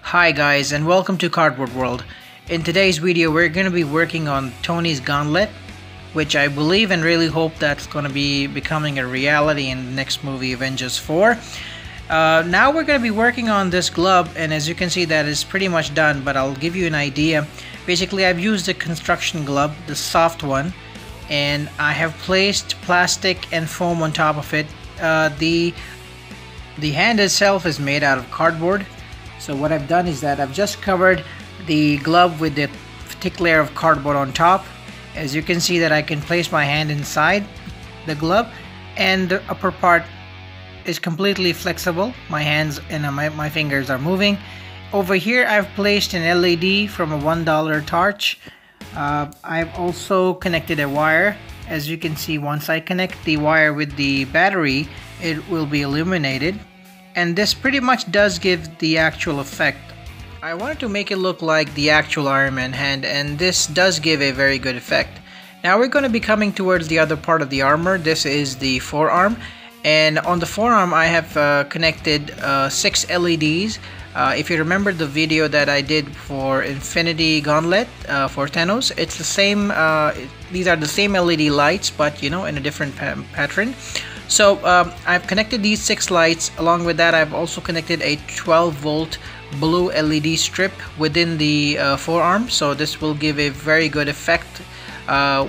Hi guys, and welcome to Cardboard World. In today's video we're going to be working on Tony's Gauntlet, which I believe and really hope that's going to be becoming a reality in the next movie, Avengers 4. Now we're going to be working on this glove, and as you can see that is pretty much done, but I'll give you an idea. Basically I've used a construction glove, the soft one, and I have placed plastic and foam on top of it. The hand itself is made out of cardboard. So what I've done is that I've just covered the glove with the thick layer of cardboard on top. As you can see that I can place my hand inside the glove, and the upper part is completely flexible. My hands and my fingers are moving. Over here I've placed an LED from a $1 torch. I've also connected a wire. As you can see, once I connect the wire with the battery, it will be illuminated. And this pretty much does give the actual effect. I wanted to make it look like the actual Ironman hand, and this does give a very good effect. Now we're going to be coming towards the other part of the armor. This is the forearm, and on the forearm I have connected 6 LEDs. If you remember the video that I did for Infinity Gauntlet for Thanos, it's the same. These are the same LED lights, but you know, in a different pattern. So I've connected these 6 lights. Along with that, I've also connected a 12-volt blue LED strip within the forearm. So this will give a very good effect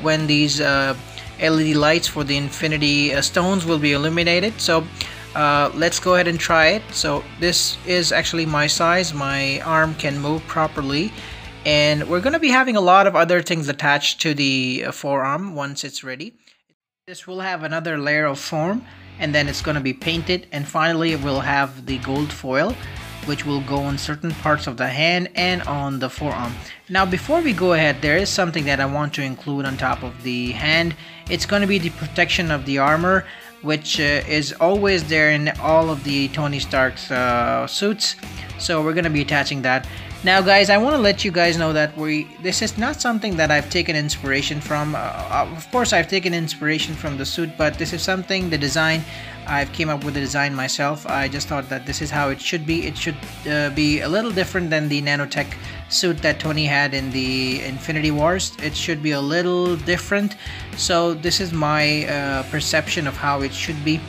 when these LED lights for the Infinity Stones will be illuminated. So let's go ahead and try it. So this is actually my size. My arm can move properly. And we're going to be having a lot of other things attached to the forearm once it's ready. This will have another layer of foam, and then it's going to be painted, and finally it will have the gold foil, which will go on certain parts of the hand and on the forearm. Now before we go ahead, there is something that I want to include on top of the hand. It's going to be the protection of the armor, which is always there in all of the Tony Stark's suits. So we're going to be attaching that. Now guys, I want to let you guys know that this is not something that I've taken inspiration from. Of course I've taken inspiration from the suit, but this is something, the design, I've came up with the design myself. I just thought that this is how it should be. It should be a little different than the nanotech suit that Tony had in the Infinity Wars. It should be a little different. So this is my perception of how it should be.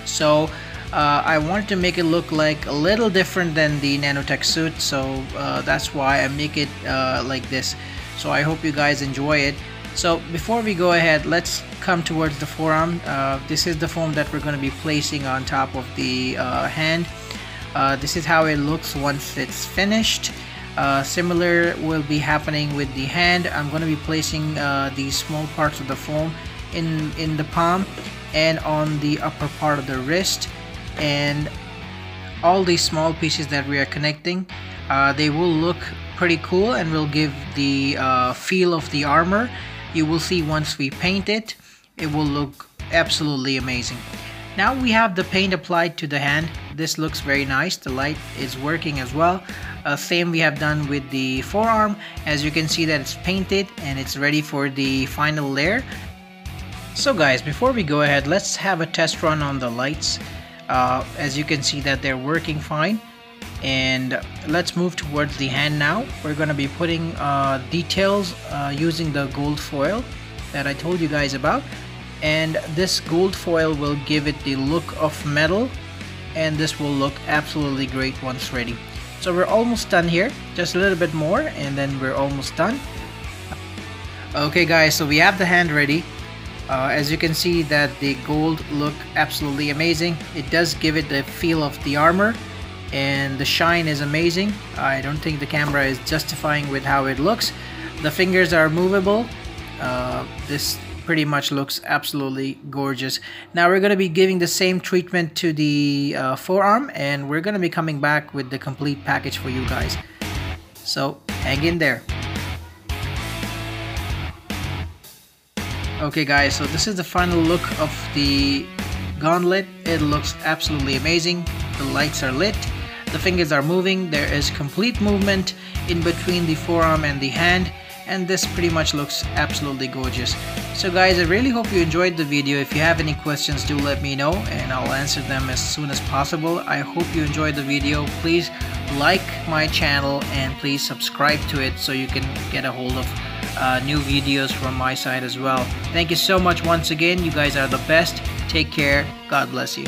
So I wanted to make it look like a little different than the nanotech suit, so that's why I make it like this. So I hope you guys enjoy it. So before we go ahead, let's come towards the forearm. This is the foam that we're going to be placing on top of the hand. This is how it looks once it's finished. Similar will be happening with the hand. I'm going to be placing these small parts of the foam in the palm and on the upper part of the wrist. And all these small pieces that we are connecting, they will look pretty cool and will give the feel of the armor. You will see once we paint it, it will look absolutely amazing. Now we have the paint applied to the hand. This looks very nice. The light is working as well. Same we have done with the forearm. As you can see that it's painted and it's ready for the final layer. So guys, before we go ahead, let's have a test run on the lights. As you can see that they're working fine, and let's move towards the hand now. We're going to be putting details using the gold foil that I told you guys about, and this gold foil will give it the look of metal, and this will look absolutely great once ready. So we're almost done here, just a little bit more and then we're almost done. Okay guys, so we have the hand ready. As you can see that the gold look absolutely amazing. It does give it the feel of the armor, and the shine is amazing. I don't think the camera is justifying with how it looks. The fingers are movable. This pretty much looks absolutely gorgeous. Now we're going to be giving the same treatment to the forearm, and we're going to be coming back with the complete package for you guys. So hang in there. Okay guys, so this is the final look of the Gauntlet. It looks absolutely amazing. The lights are lit, the fingers are moving, there is complete movement in between the forearm and the hand, and this pretty much looks absolutely gorgeous. So guys, I really hope you enjoyed the video. If you have any questions, do let me know and I'll answer them as soon as possible. I hope you enjoyed the video. Please like my channel and please subscribe to it so you can get a hold of new videos from my side as well. Thank you so much once again. You guys are the best. Take care. God bless you.